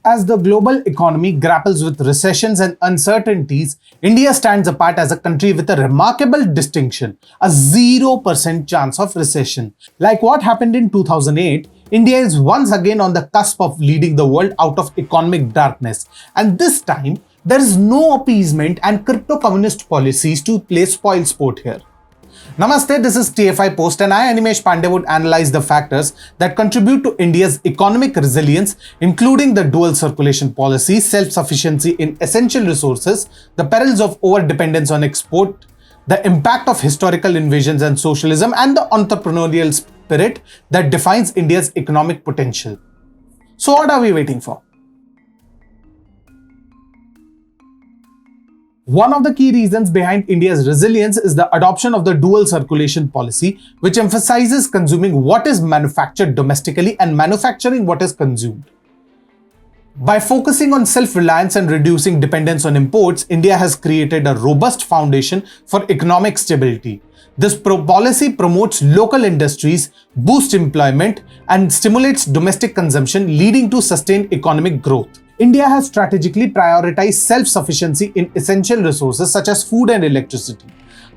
As the global economy grapples with recessions and uncertainties, India stands apart as a country with a remarkable distinction, a 0% chance of recession. Like what happened in 2008, India is once again on the cusp of leading the world out of economic darkness. And this time, there is no appeasement and crypto-communist policies to play spoil sport here. Namaste, this is TFIPost and I, Animesh Pandey, would analyze the factors that contribute to India's economic resilience, including the dual circulation policy, self-sufficiency in essential resources, the perils of over-dependence on export, the impact of historical invasions and socialism, and the entrepreneurial spirit that defines India's economic potential. So what are we waiting for? One of the key reasons behind India's resilience is the adoption of the dual circulation policy, which emphasizes consuming what is manufactured domestically and manufacturing what is consumed. By focusing on self-reliance and reducing dependence on imports, India has created a robust foundation for economic stability. This policy promotes local industries, boosts employment, and stimulates domestic consumption, leading to sustained economic growth. India has strategically prioritized self-sufficiency in essential resources such as food and electricity.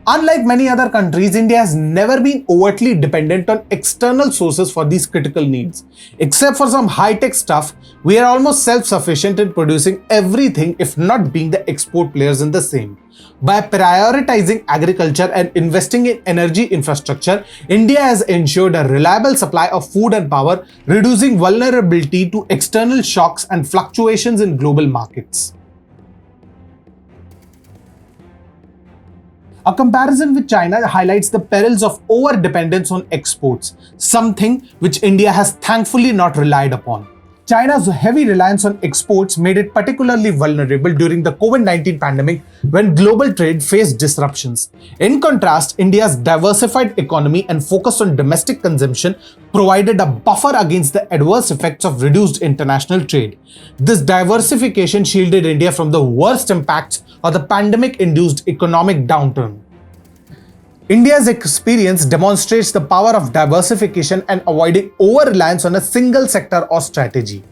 Unlike many other countries, India has never been overtly dependent on external sources for these critical needs. Except for some high-tech stuff, we are almost self-sufficient in producing everything, if not being the export players in the same. By prioritizing agriculture and investing in energy infrastructure, India has ensured a reliable supply of food and power, reducing vulnerability to external shocks and fluctuations in global markets. A comparison with China highlights the perils of over-dependence on exports, something which India has thankfully not relied upon. China's heavy reliance on exports made it particularly vulnerable during the COVID-19 pandemic when global trade faced disruptions. In contrast, India's diversified economy and focus on domestic consumption provided a buffer against the adverse effects of reduced international trade. This diversification shielded India from the worst impacts of the pandemic-induced economic downturn. India's experience demonstrates the power of diversification and avoiding over-reliance on a single sector or strategy.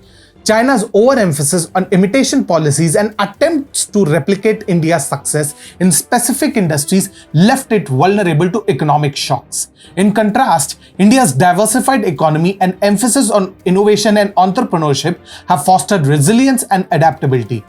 China's overemphasis on imitation policies and attempts to replicate India's success in specific industries left it vulnerable to economic shocks. In contrast, India's diversified economy and emphasis on innovation and entrepreneurship have fostered resilience and adaptability.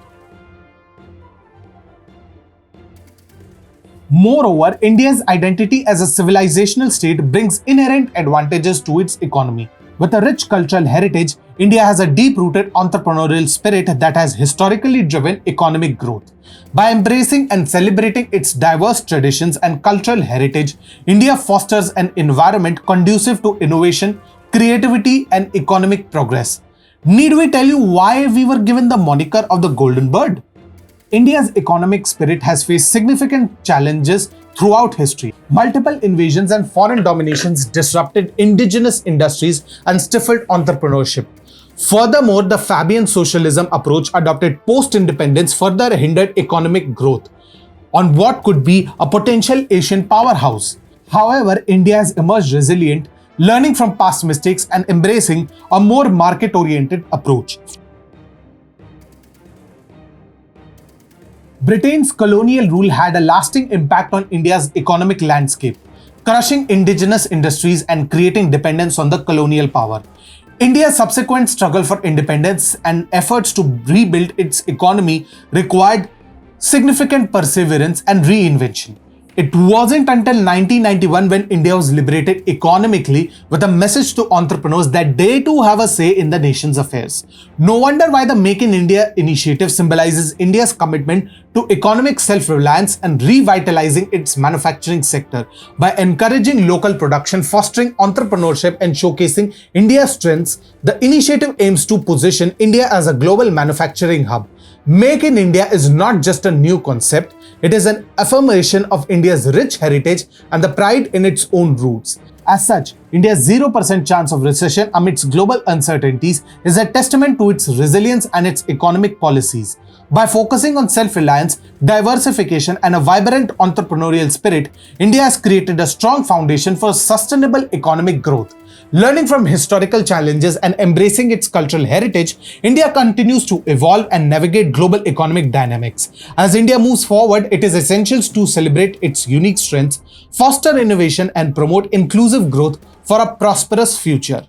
Moreover, India's identity as a civilizational state brings inherent advantages to its economy. With a rich cultural heritage, India has a deep-rooted entrepreneurial spirit that has historically driven economic growth. By embracing and celebrating its diverse traditions and cultural heritage, India fosters an environment conducive to innovation, creativity, and economic progress. Need we tell you why we were given the moniker of the Golden Bird? India's economic spirit has faced significant challenges throughout history. Multiple invasions and foreign dominations disrupted indigenous industries and stifled entrepreneurship. Furthermore, the Fabian socialism approach adopted post-independence further hindered economic growth on what could be a potential Asian powerhouse. However, India has emerged resilient, learning from past mistakes and embracing a more market-oriented approach. Britain's colonial rule had a lasting impact on India's economic landscape, crushing indigenous industries and creating dependence on the colonial power. India's subsequent struggle for independence and efforts to rebuild its economy required significant perseverance and reinvention. It wasn't until 1991 when India was liberated economically with a message to entrepreneurs that they too have a say in the nation's affairs. No wonder why the Make in India initiative symbolizes India's commitment to economic self-reliance and revitalizing its manufacturing sector. By encouraging local production, fostering entrepreneurship, and showcasing India's strengths, the initiative aims to position India as a global manufacturing hub. Make in India is not just a new concept, it is an affirmation of India's rich heritage and the pride in its own roots. As such, India's 0% chance of recession amidst global uncertainties is a testament to its resilience and its economic policies. By focusing on self-reliance, diversification, and a vibrant entrepreneurial spirit, India has created a strong foundation for sustainable economic growth. Learning from historical challenges and embracing its cultural heritage, India continues to evolve and navigate global economic dynamics. As India moves forward, it is essential to celebrate its unique strengths, foster innovation, and promote inclusive growth for a prosperous future.